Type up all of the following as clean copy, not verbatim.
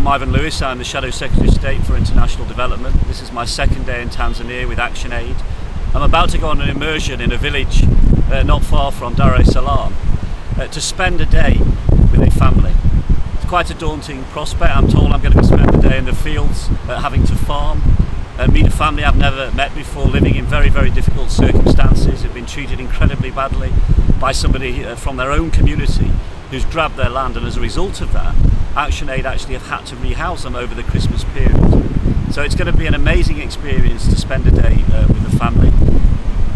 I'm Ivan Lewis. I'm the Shadow Secretary of State for International Development. This is my second day in Tanzania with ActionAid. I'm about to go on an immersion in a village not far from Dar es Salaam to spend a day with a family. It's quite a daunting prospect. I'm told I'm going to spend the day in the fields having to farm, meet a family I've never met before, living in very, very difficult circumstances, have been treated incredibly badly by somebody from their own community who's grabbed their land, and as a result of that, ActionAid actually have had to rehouse them over the Christmas period. So it's going to be an amazing experience to spend a day with the family.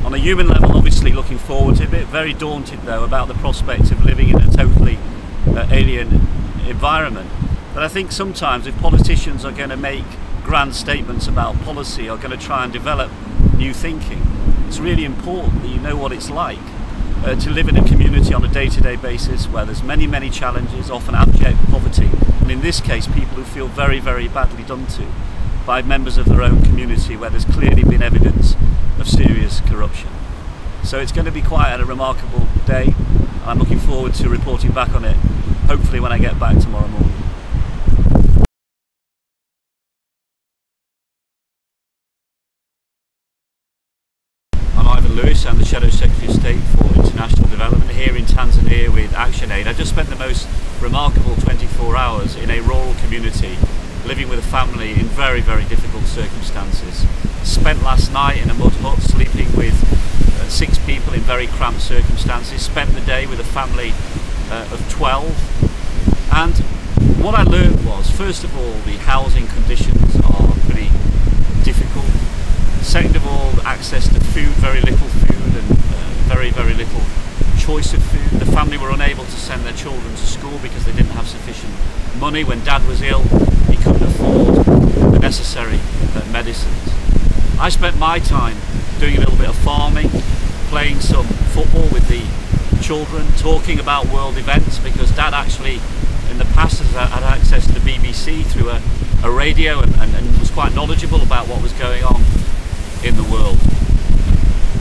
On a human level, obviously looking forward to it, very daunted though about the prospect of living in a totally alien environment. But I think sometimes if politicians are going to make grand statements about policy, are going to try and develop new thinking, it's really important that you know what it's like to live in a community on a day-to-day basis where there's many challenges, often abject poverty, and in this case people who feel very, very badly done to by members of their own community where there's clearly been evidence of serious corruption. So it's going to be quite a remarkable day. I'm looking forward to reporting back on it, hopefully when I get back tomorrow morning. I'm Ivan Lewis. I'm the Shadow Secretary of State for International Development here in Tanzania with ActionAid. I just spent the most remarkable 24 hours in a rural community, living with a family in very, very difficult circumstances. Spent last night in a mud hut, sleeping with 6 people in very cramped circumstances. Spent the day with a family of 12. And what I learned was, first of all, the housing conditions are pretty difficult. Second of all, access to food, very little food and very, very little choice of food. The family were unable to send their children to school because they didn't have sufficient money. When Dad was ill, he couldn't afford the necessary medicines. I spent my time doing a little bit of farming, playing some football with the children, talking about world events, because Dad actually in the past has had access to the BBC through a radio and was quite knowledgeable about what was going on in the world.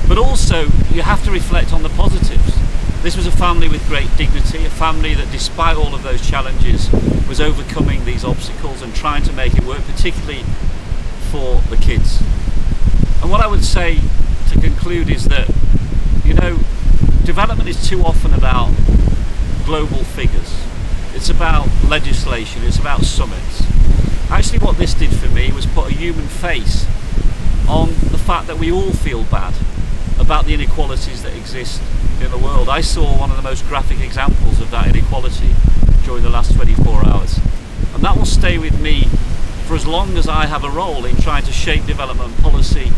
But also you have to reflect on the positives. This was a family with great dignity, a family that despite all of those challenges was overcoming these obstacles and trying to make it work, particularly for the kids. And what I would say to conclude is that, you know, development is too often about global figures. It's about legislation, it's about summits. Actually what this did for me was put a human face on the fact that we all feel bad about the inequalities that exist in the world. I saw one of the most graphic examples of that inequality during the last 24 hours. And that will stay with me for as long as I have a role in trying to shape development policy,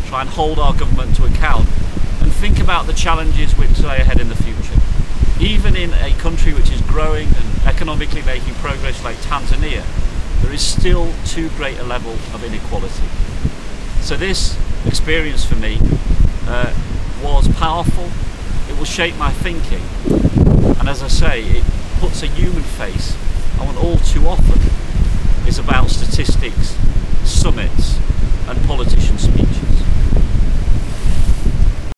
try and hold our government to account, and think about the challenges which lay ahead in the future. Even in a country which is growing and economically making progress like Tanzania, there is still too great a level of inequality. So this experience for me was powerful. It will shape my thinking, and as I say, it puts a human face on what all too often is about statistics, summits and politician speeches.